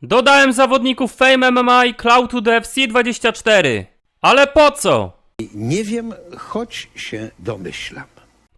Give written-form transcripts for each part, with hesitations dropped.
Dodałem zawodników Fame MMA i Cloud2 do FC24. Ale po co? Nie wiem, choć się domyślam.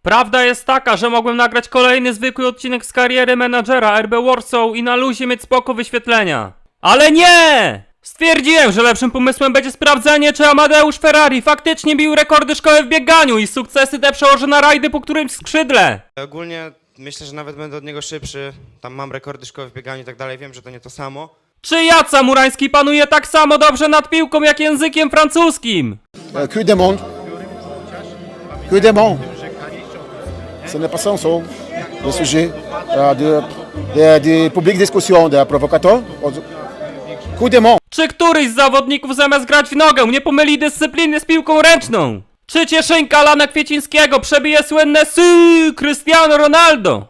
Prawda jest taka, że mogłem nagrać kolejny zwykły odcinek z kariery menadżera RB Warsaw i na luzie mieć spoko wyświetlenia. Ale nie! Stwierdziłem, że lepszym pomysłem będzie sprawdzenie, czy Amadeusz Ferrari faktycznie bił rekordy szkoły w bieganiu i sukcesy te przełoży na rajdy po którymś skrzydle. Ogólnie myślę, że nawet będę od niego szybszy. Tam mam rekordy szkoły w bieganiu i tak dalej. Wiem, że to nie to samo. Czy Jaca Murański panuje tak samo dobrze nad piłką jak językiem francuskim? Que demande. Que demande. Ce n'est pas ça, son. Le sujet de public discussion, de provocateur. Que demande. Czy któryś z zawodników zamiast grać w nogę nie pomyli dyscypliny z piłką ręczną? Czy cieszynka Alana Kwiecińskiego przebije słynne sy Cristiano Ronaldo?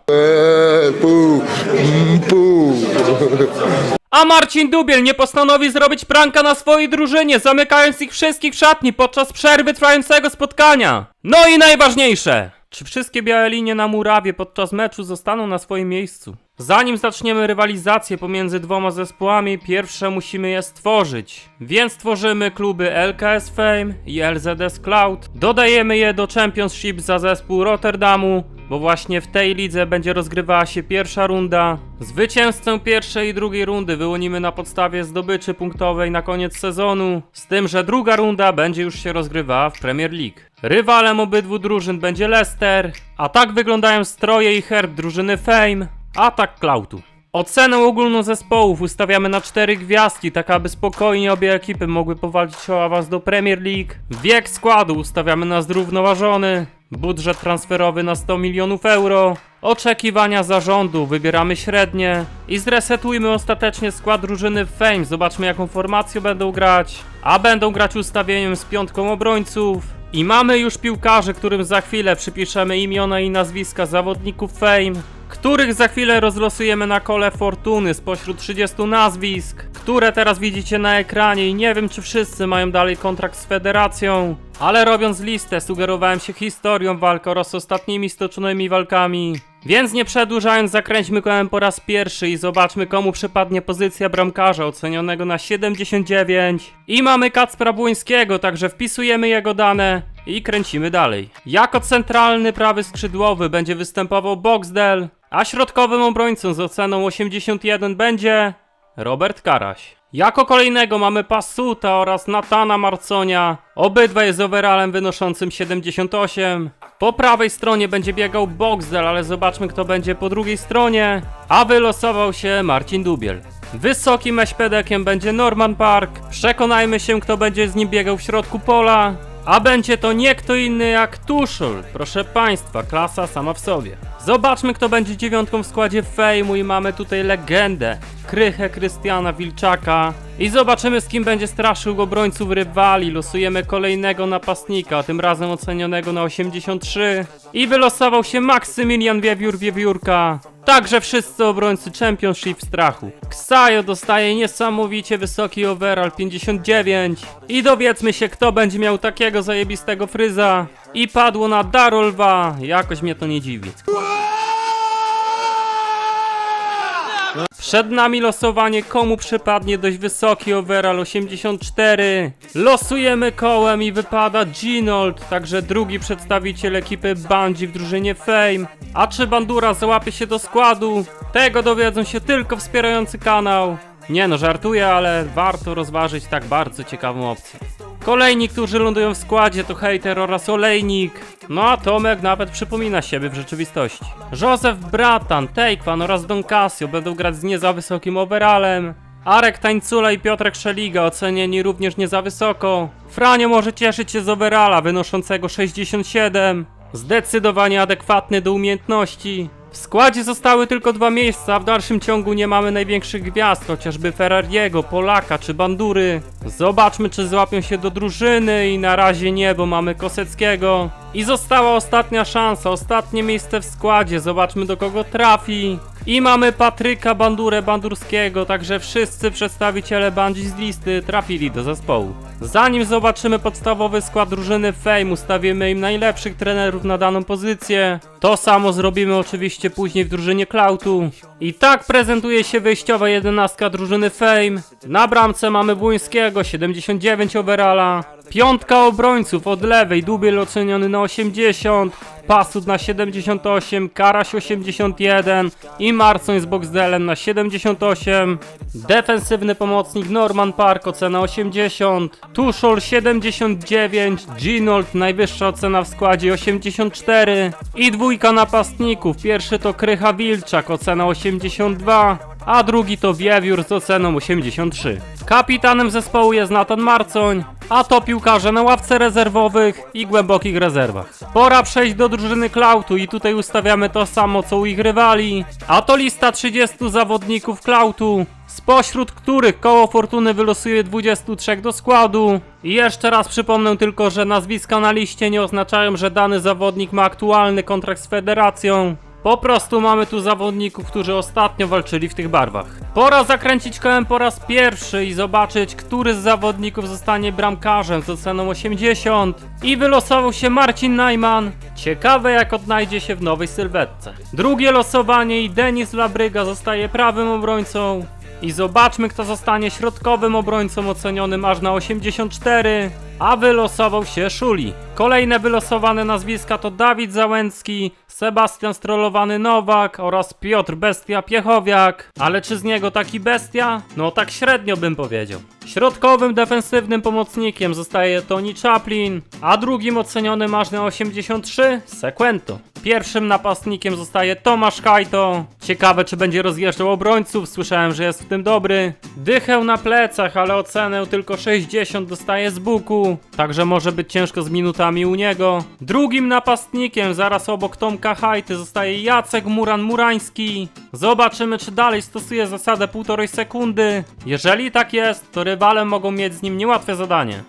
A Marcin Dubiel nie postanowi zrobić pranka na swojej drużynie, zamykając ich wszystkich w szatni podczas przerwy trwającego spotkania. No i najważniejsze! Czy wszystkie białe linie na murawie podczas meczu zostaną na swoim miejscu? Zanim zaczniemy rywalizację pomiędzy dwoma zespołami, pierwsze musimy je stworzyć. Więc tworzymy kluby LKS Fame i LZS Cloud. Dodajemy je do Championship za zespół Rotterdamu, bo właśnie w tej lidze będzie rozgrywała się pierwsza runda. Zwycięzcę pierwszej i drugiej rundy wyłonimy na podstawie zdobyczy punktowej na koniec sezonu, z tym, że druga runda będzie już się rozgrywała w Premier League. Rywalem obydwu drużyn będzie Leicester, a tak wyglądają stroje i herb drużyny Fame, a tak Cloudu. Ocenę ogólną zespołów ustawiamy na 4 gwiazdki, tak aby spokojnie obie ekipy mogły powalczyć o awans do Premier League. Wiek składu ustawiamy na zrównoważony, budżet transferowy na 100 milionów euro, oczekiwania zarządu wybieramy średnie i zresetujmy ostatecznie skład drużyny Fame, zobaczmy jaką formacją będą grać, a będą grać ustawieniem z piątką obrońców. I mamy już piłkarzy, którym za chwilę przypiszemy imiona i nazwiska zawodników Fame, których za chwilę rozlosujemy na kole fortuny spośród 30 nazwisk, które teraz widzicie na ekranie i nie wiem, czy wszyscy mają dalej kontrakt z federacją, ale robiąc listę sugerowałem się historią walk oraz ostatnimi stoczonymi walkami. Więc nie przedłużając, zakręćmy kołem po raz pierwszy i zobaczmy, komu przypadnie pozycja bramkarza ocenionego na 79. I mamy Kacpra Błońskiego, także wpisujemy jego dane i kręcimy dalej. Jako centralny prawy skrzydłowy będzie występował Boxdel, a środkowym obrońcą z oceną 81 będzie Robert Karaś. Jako kolejnego mamy Passuta oraz Natana Marconia, obydwaj z overallem wynoszącym 78. Po prawej stronie będzie biegał Boxdel, ale zobaczmy, kto będzie po drugiej stronie, a wylosował się Marcin Dubiel. Wysokim eśpedekiem będzie Norman Park, przekonajmy się, kto będzie z nim biegał w środku pola, a będzie to nie kto inny jak Tuchel, proszę państwa, klasa sama w sobie. Zobaczmy, kto będzie dziewiątką w składzie Fame'u i mamy tutaj legendę, Krychę Krystiana Wilczaka. I zobaczymy, z kim będzie straszył obrońców rywali. Losujemy kolejnego napastnika, tym razem ocenionego na 83. I wylosował się Maksymilian Wiewiórka. Także wszyscy obrońcy Championship w strachu. Ksajo dostaje niesamowicie wysoki overall 59. I dowiedzmy się, kto będzie miał takiego zajebistego fryza. I padło na Darolwa, jakoś mnie to nie dziwi. Przed nami losowanie, komu przypadnie dość wysoki overall 84. Losujemy kołem i wypada Ginold, także drugi przedstawiciel ekipy Bungie w drużynie Fame. A czy Bandura załapie się do składu? Tego dowiedzą się tylko wspierający kanał. Nie no, żartuję, ale warto rozważyć tak bardzo ciekawą opcję. Kolejni, którzy lądują w składzie, to Hejter oraz Olejnik. No a Tomek nawet przypomina siebie w rzeczywistości. Józef Bratan, Tejkwan oraz Don Casio będą grać z nie za wysokim overallem. Arek Tańcula i Piotrek Szeliga ocenieni również nie za wysoko. Franio może cieszyć się z overalla wynoszącego 67. Zdecydowanie adekwatny do umiejętności. W składzie zostały tylko 2 miejsca, a w dalszym ciągu nie mamy największych gwiazd, chociażby Ferrariego, Polaka czy Bandury. Zobaczmy, czy złapią się do drużyny i na razie nie, bo mamy Koseckiego. I została ostatnia szansa, ostatnie miejsce w składzie, zobaczmy, do kogo trafi. I mamy Patryka Bandurskiego, także wszyscy przedstawiciele Bungie z listy trafili do zespołu. Zanim zobaczymy podstawowy skład drużyny Fame, ustawimy im najlepszych trenerów na daną pozycję. To samo zrobimy oczywiście później w drużynie Cloudu. I tak prezentuje się wyjściowa 11 drużyny Fame. Na bramce mamy Błońskiego, 79 overalla. Piątka obrońców od lewej, Dubiel oceniony na 80, Pasut na 78, Karaś 81 i Marcoń z Boxdelem na 78. Defensywny pomocnik Norman Park, ocena 80, Tuszol 79, Ginold najwyższa ocena w składzie 84 i dwójka napastników, pierwszy to Krycha Wilczak, ocena 82, a drugi to Wiewiór z oceną 83. Kapitanem zespołu jest Nathan Marcoń, a to piłkarze na ławce rezerwowych i głębokich rezerwach. Pora przejść do drużyny Cloudu i tutaj ustawiamy to samo co u ich rywali, a to lista 30 zawodników Cloudu, spośród których koło fortuny wylosuje 23 do składu. I jeszcze raz przypomnę tylko, że nazwiska na liście nie oznaczają, że dany zawodnik ma aktualny kontrakt z federacją. Po prostu mamy tu zawodników, którzy ostatnio walczyli w tych barwach. Pora zakręcić kołem po raz pierwszy i zobaczyć, który z zawodników zostanie bramkarzem z oceną 80. I wylosował się Marcin Najman. Ciekawe jak odnajdzie się w nowej sylwetce. Drugie losowanie i Denis Labryga zostaje prawym obrońcą. I zobaczmy, kto zostanie środkowym obrońcą ocenionym aż na 84, a wylosował się Szuli. Kolejne wylosowane nazwiska to Dawid Załęcki, Sebastian Strollowany Nowak oraz Piotr Bestia Piechowiak. Ale czy z niego taki bestia? No tak średnio bym powiedział. Środkowym defensywnym pomocnikiem zostaje Tony Chaplin, a drugim ocenionym aż na 83 Sequento. Pierwszym napastnikiem zostaje Tomasz Hajto. Ciekawe czy będzie rozjeżdżał obrońców, słyszałem, że jest w tym dobry. Dychę na plecach, ale ocenę tylko 60 dostaje z buku, także może być ciężko z minutami u niego. Drugim napastnikiem zaraz obok Tomka Hajty zostaje Jacek Murański. Zobaczymy czy dalej stosuje zasadę 1,5 sekundy. Jeżeli tak jest, to rywale mogą mieć z nim niełatwe zadanie.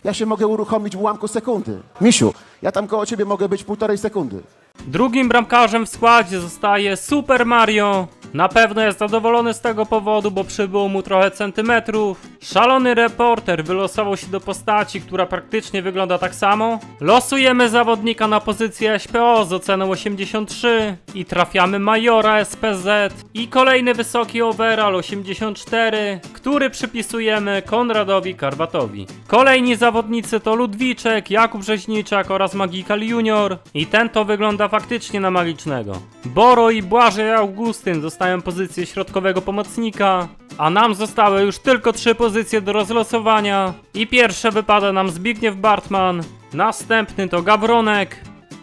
Ja się mogę uruchomić w ułamku sekundy. Misiu, ja tam koło ciebie mogę być 1,5 sekundy. Drugim bramkarzem w składzie zostaje Super Mario. Na pewno jest zadowolony z tego powodu, bo przybyło mu trochę centymetrów. Szalony reporter wylosował się do postaci, która praktycznie wygląda tak samo. Losujemy zawodnika na pozycję SPO z oceną 83 i trafiamy Majora SPZ i kolejny wysoki overall 84, który przypisujemy Konradowi Karwatowi. Kolejni zawodnicy to Ludwiczek, Jakub Rzeźniczak oraz Magikal Junior i ten to wygląda faktycznie na magicznego. Boro i Błażej Augustyn dostają pozycję środkowego pomocnika, a nam zostały już tylko 3 pozycje do rozlosowania i pierwsze wypada nam Zbigniew Bartman, następny to Gawronek,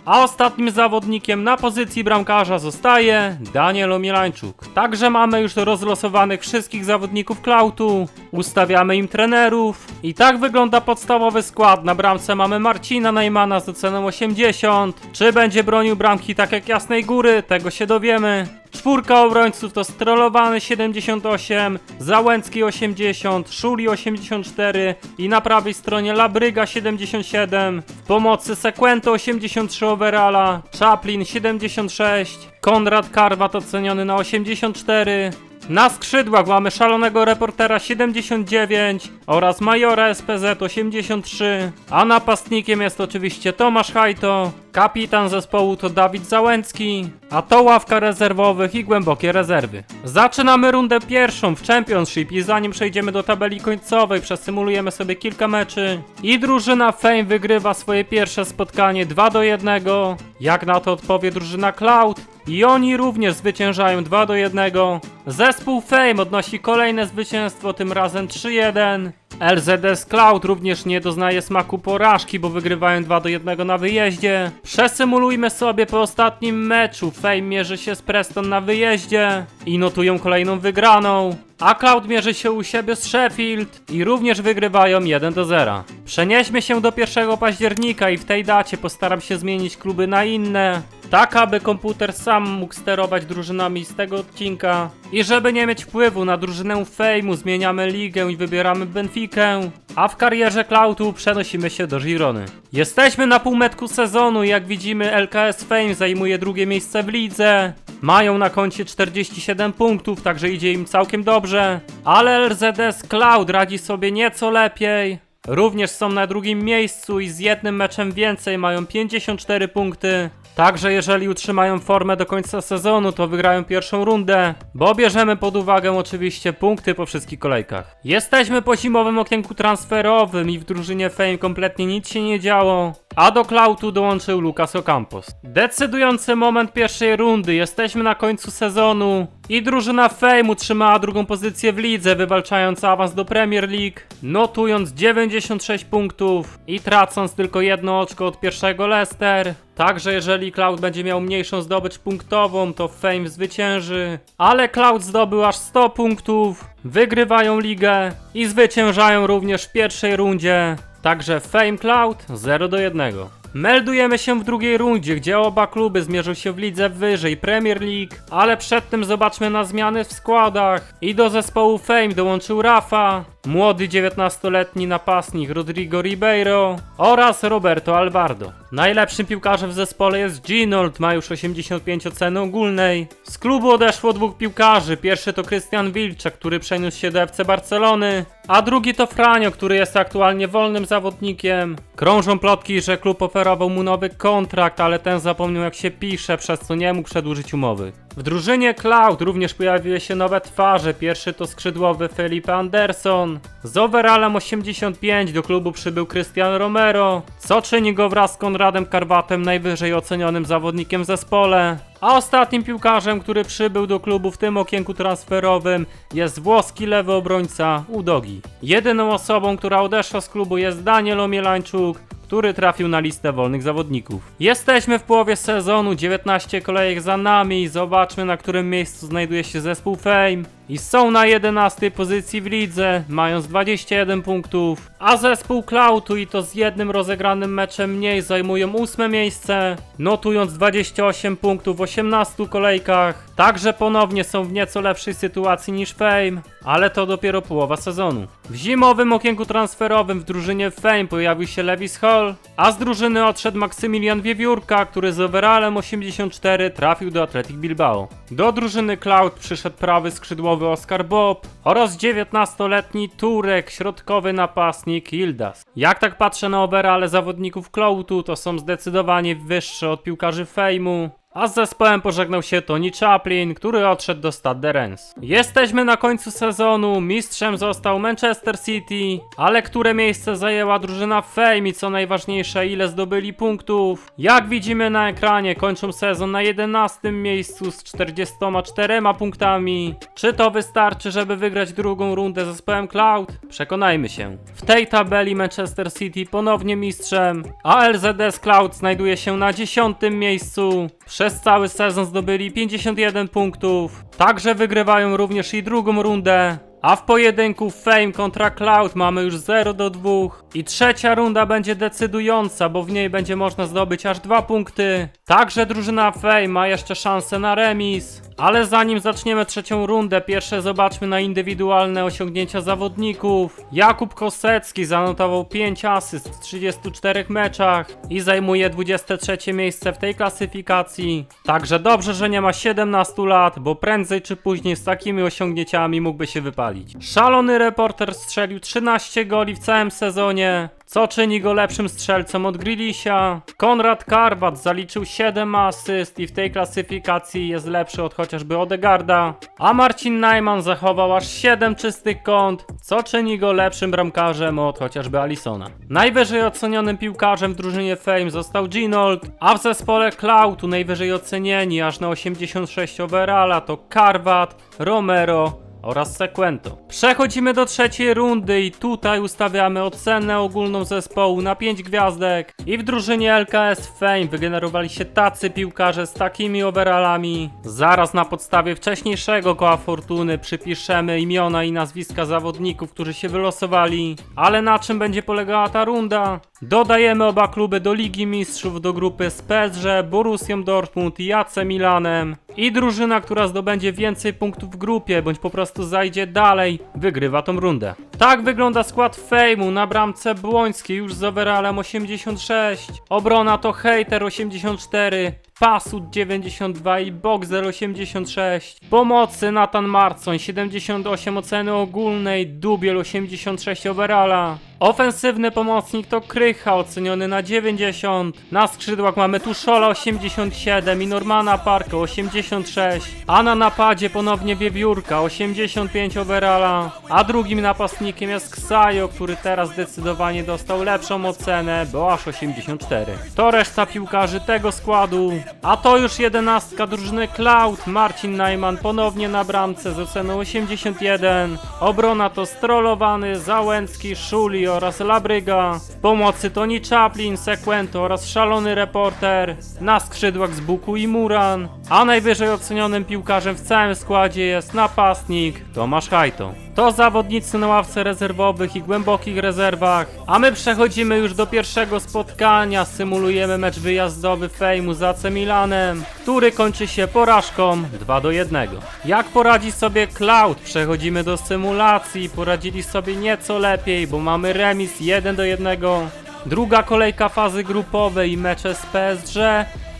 a ostatnim zawodnikiem na pozycji bramkarza zostaje Daniel Omielańczuk. Także mamy już rozlosowanych wszystkich zawodników Cloudu, ustawiamy im trenerów i tak wygląda podstawowy skład. Na bramce mamy Marcina Najmana z oceną 80. Czy będzie bronił bramki tak jak Jasnej Góry? Tego się dowiemy. Czwórka obrońców to Strollowany 78, Załęcki 80, Szuli 84 i na prawej stronie Labryga 77. W pomocy Sequento 83 overalla, Chaplin 76, Konrad Karwat oceniony na 84. Na skrzydłach mamy szalonego reportera 79 oraz Majora SPZ 83, a napastnikiem jest oczywiście Tomasz Hajto. Kapitan zespołu to Dawid Załęcki, a to ławka rezerwowych i głębokie rezerwy. Zaczynamy rundę pierwszą w Championship i zanim przejdziemy do tabeli końcowej, przesymulujemy sobie kilka meczy i drużyna Fame wygrywa swoje pierwsze spotkanie 2-1. Jak na to odpowie drużyna Cloud i oni również zwyciężają 2-1. Zespół Fame odnosi kolejne zwycięstwo, tym razem 3-1. LZS Cloud również nie doznaje smaku porażki, bo wygrywają 2-1 na wyjeździe. Przesymulujmy sobie po ostatnim meczu. Fame mierzy się z Preston na wyjeździe i notują kolejną wygraną, a Cloud mierzy się u siebie z Sheffield i również wygrywają 1-0. Przenieśmy się do 1 października i w tej dacie postaram się zmienić kluby na inne, tak aby komputer sam mógł sterować drużynami z tego odcinka. I żeby nie mieć wpływu na drużynę Fame'u, zmieniamy ligę i wybieramy Benfikę, a w karierze Cloudu przenosimy się do Girony. Jesteśmy na półmetku sezonu i jak widzimy LKS Fame zajmuje drugie miejsce w lidze. Mają na koncie 47 punktów, także idzie im całkiem dobrze. Ale LZS Cloud radzi sobie nieco lepiej. Również są na drugim miejscu i z jednym meczem więcej, mają 54 punkty. Także jeżeli utrzymają formę do końca sezonu, to wygrają pierwszą rundę, bo bierzemy pod uwagę oczywiście punkty po wszystkich kolejkach. Jesteśmy po zimowym okienku transferowym i w drużynie Fame kompletnie nic się nie działo, a do Cloudu dołączył Lucas Ocampos. Decydujący moment pierwszej rundy, jesteśmy na końcu sezonu i drużyna Fame utrzymała drugą pozycję w lidze, wywalczając awans do Premier League, notując 96 punktów i tracąc tylko 1 oczko od pierwszego Leicester. Także jeżeli Cloud będzie miał mniejszą zdobycz punktową, to Fame zwycięży. Ale Cloud zdobył aż 100 punktów, wygrywają ligę i zwyciężają również w pierwszej rundzie. Także Fame Cloud 0-1. Meldujemy się w drugiej rundzie, gdzie oba kluby zmierzą się w lidze wyżej Premier League, ale przed tym zobaczmy na zmiany w składach. I do zespołu Fame dołączył Rafa, młody 19-letni napastnik Rodrigo Ribeiro oraz Roberto Alvarado. Najlepszym piłkarzem w zespole jest Ginold, ma już 85 oceny ogólnej. Z klubu odeszło 2 piłkarzy, pierwszy to Krystian Wilczek, który przeniósł się do FC Barcelony, a drugi to Franio, który jest aktualnie wolnym zawodnikiem. Krążą plotki, że klub oferował mu nowy kontrakt, ale ten zapomniał jak się pisze, przez co nie mógł przedłużyć umowy. W drużynie Cloud również pojawiły się nowe twarze, pierwszy to skrzydłowy Felipe Anderson. Z overallem 85 do klubu przybył Cristian Romero, co czyni go wraz z Konradem Karwatem najwyżej ocenionym zawodnikiem w zespole. A ostatnim piłkarzem, który przybył do klubu w tym okienku transferowym, jest włoski lewy obrońca Udogi. Jedyną osobą, która odeszła z klubu, jest Daniel Omielańczuk, który trafił na listę wolnych zawodników. Jesteśmy w połowie sezonu, 19 kolejek za nami, zobaczmy na którym miejscu znajduje się zespół Fame. I są na 11 pozycji w lidze, mając 21 punktów, a zespół Cloudu i to z jednym rozegranym meczem mniej zajmują 8 miejsce, notując 28 punktów w 18 kolejkach. Także ponownie są w nieco lepszej sytuacji niż Fame, ale to dopiero połowa sezonu. W zimowym okienku transferowym w drużynie Fame pojawił się Lewis Hall, a z drużyny odszedł Maksymilian Wiewiórka, który z overallem 84 trafił do Athletic Bilbao. Do drużyny Cloud przyszedł prawy skrzydłowy Oscar Bob oraz 19-letni Turek, środkowy napastnik Ildas. Jak tak patrzę na overale zawodników Cloudu, to są zdecydowanie wyższe od piłkarzy Fame'u. A z zespołem pożegnał się Tony Chaplin, który odszedł do Stade Reims. Jesteśmy na końcu sezonu, mistrzem został Manchester City, ale które miejsce zajęła drużyna Fame i co najważniejsze, ile zdobyli punktów? Jak widzimy na ekranie, kończą sezon na 11 miejscu z 44 punktami. Czy to wystarczy, żeby wygrać drugą rundę z zespołem Cloud? Przekonajmy się. W tej tabeli Manchester City ponownie mistrzem, a LZS Cloud znajduje się na 10 miejscu. Przez cały sezon zdobyli 51 punktów, także wygrywają również i drugą rundę. A w pojedynku Fame kontra Cloud mamy już 0-2 i trzecia runda będzie decydująca, bo w niej będzie można zdobyć aż 2 punkty. Także drużyna Fame ma jeszcze szansę na remis. Ale zanim zaczniemy trzecią rundę, pierwsze zobaczmy na indywidualne osiągnięcia zawodników. Jakub Kosecki zanotował 5 asyst w 34 meczach i zajmuje 23 miejsce w tej klasyfikacji. Także dobrze, że nie ma 17 lat, bo prędzej czy później z takimi osiągnięciami mógłby się wypalić. Szalony reporter strzelił 13 goli w całym sezonie, co czyni go lepszym strzelcą od Grealisha. Konrad Karwat zaliczył 7 asyst i w tej klasyfikacji jest lepszy od chociażby Odegaarda. A Marcin Najman zachował aż 7 czystych kąt, co czyni go lepszym bramkarzem od chociażby Alissona. Najwyżej ocenionym piłkarzem w drużynie Fame został Ginold, a w zespole Cloudu najwyżej ocenieni aż na 86 overalla to Karwat, Romero oraz Sequento. Przechodzimy do trzeciej rundy i tutaj ustawiamy ocenę ogólną zespołu na 5 gwiazdek. I w drużynie LKS Fame wygenerowali się tacy piłkarze z takimi overallami. Zaraz na podstawie wcześniejszego koła fortuny przypiszemy imiona i nazwiska zawodników, którzy się wylosowali. Ale na czym będzie polegała ta runda? Dodajemy oba kluby do Ligi Mistrzów, do grupy z PSG, Borussią Dortmund i AC Milanem. I drużyna, która zdobędzie więcej punktów w grupie, bądź po prostu zajdzie dalej, wygrywa tą rundę. Tak wygląda skład Fame'u. Na bramce Błoński już z overallem 86. Obrona to Hater 84. Pasut 92 i Boxer 86. Pomocy Nathan Marcoń 78 oceny ogólnej, Dubiel 86 overalla. Ofensywny pomocnik to Krycha oceniony na 90. Na skrzydłach mamy Tuszola 87 i Normana Parkę 86. A na napadzie ponownie Wiewiórka 85 overalla. A drugim napastnikiem jest Ksajo, który teraz zdecydowanie dostał lepszą ocenę, bo aż 84. To reszta piłkarzy tego składu. A to już 11 drużyny Cloud. Marcin Najman ponownie na bramce z oceną 81. Obrona to Strollowany, Załęcki, Szuli oraz Labryga. W pomocy Toni Chaplin, Sekwento oraz Szalony Reporter. Na skrzydłach Zbuku i Muran. A najwyżej ocenionym piłkarzem w całym składzie jest napastnik Tomasz Hajto. To zawodnicy na ławce rezerwowych i głębokich rezerwach. A my przechodzimy już do pierwszego spotkania. Symulujemy mecz wyjazdowy Fejmu z AC Milanem, który kończy się porażką 2-1. Jak poradzi sobie Cloud? Przechodzimy do symulacji. Poradzili sobie nieco lepiej, bo mamy remis 1-1. Druga kolejka fazy grupowej, mecze z PSG,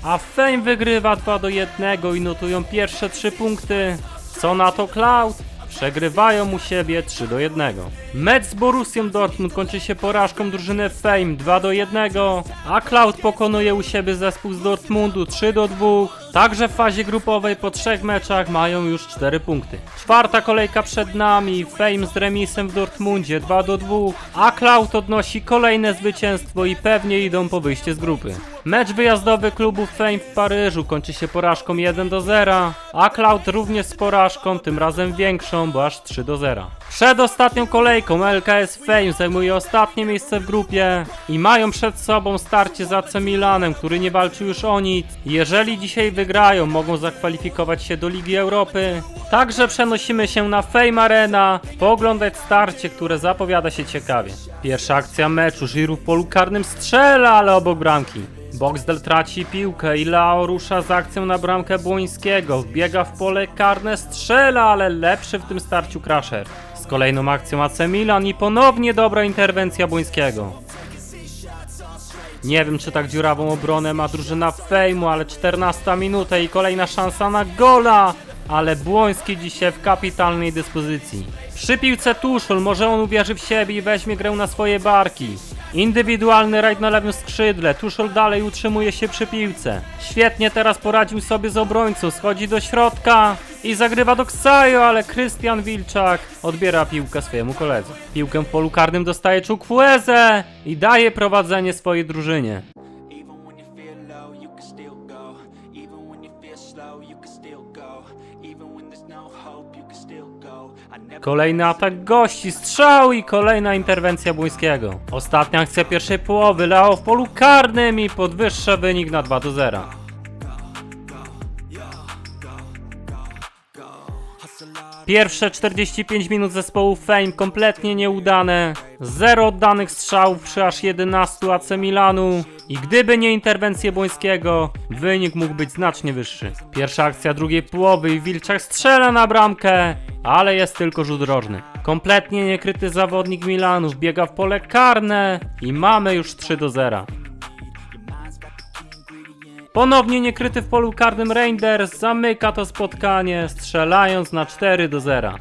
a Fame wygrywa 2-1 i notują pierwsze 3 punkty. Co na to Cloud? Przegrywają u siebie 3-1. Mecz z Borussią Dortmund kończy się porażką drużyny Fame 2-1, a Cloud pokonuje u siebie zespół z Dortmundu 3-2. Także w fazie grupowej po 3 meczach mają już 4 punkty. Czwarta kolejka przed nami, Fame z remisem w Dortmundzie 2-2, a Cloud odnosi kolejne zwycięstwo i pewnie idą po wyjście z grupy. Mecz wyjazdowy klubu Fame w Paryżu kończy się porażką 1-0, a Cloud również z porażką, tym razem większą, bo aż 3-0. Przed ostatnią kolejką LKS Fame zajmuje ostatnie miejsce w grupie i mają przed sobą starcie z AC Milanem, który nie walczy już o nic. Jeżeli dzisiaj wygrają, mogą zakwalifikować się do Ligi Europy. Także przenosimy się na Fame Arena, pooglądać starcie, które zapowiada się ciekawie. Pierwsza akcja meczu, Giroud w polu karnym strzela, ale obok bramki. Boxdel traci piłkę i Leao rusza z akcją na bramkę Błońskiego. Wbiega w pole karne, strzela, ale lepszy w tym starciu Crusher. Z kolejną akcją AC Milan i ponownie dobra interwencja Błońskiego. Nie wiem, czy tak dziurawą obronę ma drużyna Fejmu, ale 14 minuta i kolejna szansa na gola. Ale Błoński dzisiaj w kapitalnej dyspozycji. Przy piłce Tuszol, może on uwierzy w siebie i weźmie grę na swoje barki. Indywidualny rajd na lewym skrzydle, Tuszol dalej utrzymuje się przy piłce. Świetnie teraz poradził sobie z obrońcą, schodzi do środka i zagrywa do Ksajo, ale Krystian Wilczak odbiera piłkę swojemu koledze. Piłkę w polu karnym dostaje Chukwueze i daje prowadzenie swojej drużynie. Even when you feel low, you can still go. Even when you feel slow, you can still go. Even when there's no hope, you can still go. I never Kolejny atak gości, strzał i kolejna interwencja Błońskiego. Ostatnia akcja pierwszej połowy, Leao w polu karnym i podwyższa wynik na 2-0. Pierwsze 45 minut zespołu Fame kompletnie nieudane. 0 oddanych strzałów przy aż 11 AC Milanu. I gdyby nie interwencje Błońskiego, wynik mógł być znacznie wyższy. Pierwsza akcja drugiej połowy i Wilczak strzela na bramkę, ale jest tylko rzut rożny. Kompletnie niekryty zawodnik Milanu wbiega w pole karne i mamy już 3-0. Ponownie niekryty w polu karnym Reinders zamyka to spotkanie, strzelając na 4-0.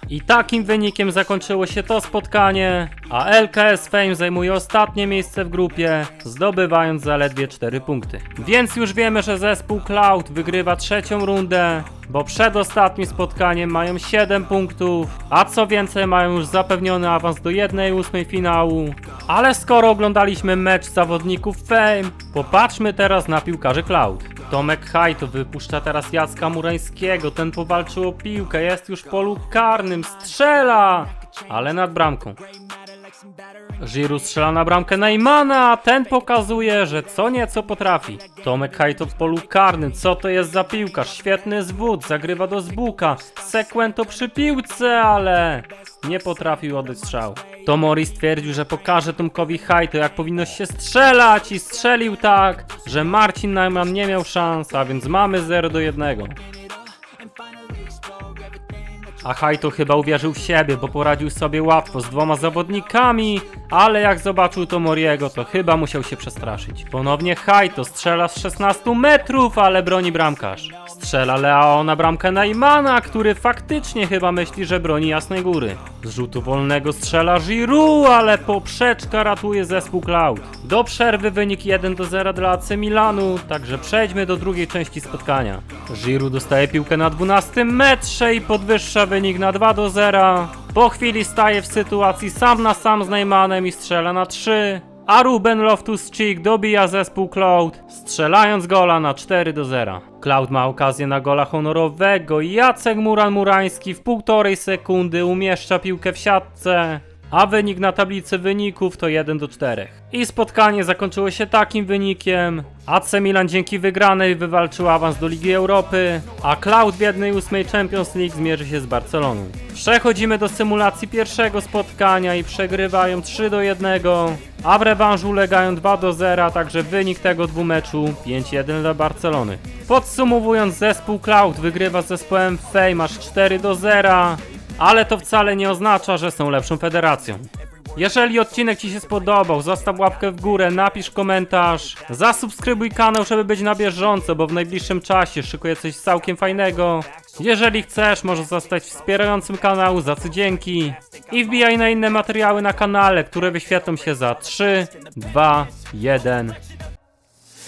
I takim wynikiem zakończyło się to spotkanie, a LKS Fame zajmuje ostatnie miejsce w grupie, zdobywając zaledwie 4 punkty. Więc już wiemy, że zespół Cloud wygrywa trzecią rundę, bo przed ostatnim spotkaniem mają 7 punktów, a co więcej mają już zapewniony awans do 1/8 finału. Ale skoro oglądaliśmy mecz zawodników Fame, popatrzmy teraz na piłkarzy Cloud. Tomek Hajto wypuszcza teraz Jacka Murańskiego, ten powalczył o piłkę, jest już w polu karnym, strzela, ale nad bramką. Giroud strzela na bramkę Neymana, a ten pokazuje, że co nieco potrafi. Tomek Hajto w polu karnym, co to jest za piłkarz, świetny zwód, zagrywa do Zbuka, Sekwento przy piłce, ale nie potrafił oddać strzału. Tomori stwierdził, że pokaże Tomkowi Hajto, jak powinno się strzelać i strzelił tak, że Marcin Najman nie miał szans, a więc mamy 0-1. A Haito chyba uwierzył w siebie, bo poradził sobie łatwo z 2 zawodnikami, ale jak zobaczył to Moriego, to chyba musiał się przestraszyć. Ponownie Haito strzela z 16 metrów, ale broni bramkarz. Strzela Leao na bramkę Neymana, który faktycznie chyba myśli, że broni Jasnej Góry. Z rzutu wolnego strzela Giroud, ale poprzeczka ratuje zespół Cloud. Do przerwy wynik 1-0 dla AC Milanu, także przejdźmy do drugiej części spotkania. Giroud dostaje piłkę na 12 metrze i podwyższa wynik na 2-0. Po chwili staje w sytuacji sam na sam z Neymanem i strzela na 3. A Ruben Loftus-Cheek dobija zespół Cloud, strzelając gola na 4-0. Cloud ma okazję na gola honorowego i Jacek Muran-Murański w 1,5 sekundy umieszcza piłkę w siatce, a wynik na tablicy wyników to 1-4. I spotkanie zakończyło się takim wynikiem. AC Milan dzięki wygranej wywalczył awans do Ligi Europy, a Cloud w 1/8 Champions League zmierzy się z Barceloną. Przechodzimy do symulacji pierwszego spotkania i przegrywają 3-1, a w rewanżu ulegają 2-0, także wynik tego dwumeczu 5-1 dla Barcelony. Podsumowując, zespół Cloud wygrywa z zespołem Fame aż 4-0, ale to wcale nie oznacza, że są lepszą federacją. Jeżeli odcinek Ci się spodobał, zostaw łapkę w górę, napisz komentarz, zasubskrybuj kanał, żeby być na bieżąco, bo w najbliższym czasie szykuję coś całkiem fajnego. Jeżeli chcesz, możesz zostać wspierającym kanału, za co dzięki. I wbijaj na inne materiały na kanale, które wyświetlą się za 3, 2, 1.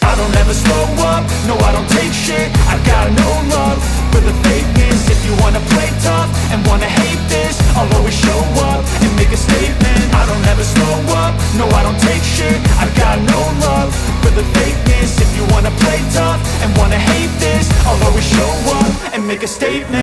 I don't ever slow up, no I don't take shit. I got no love for the fakeness. If you wanna play tough and wanna hate this, I'll always show up and make a statement. I don't ever slow up, no I don't take shit. I got no love for the fakeness. If you wanna play tough and wanna hate this, I'll always show up and make a statement.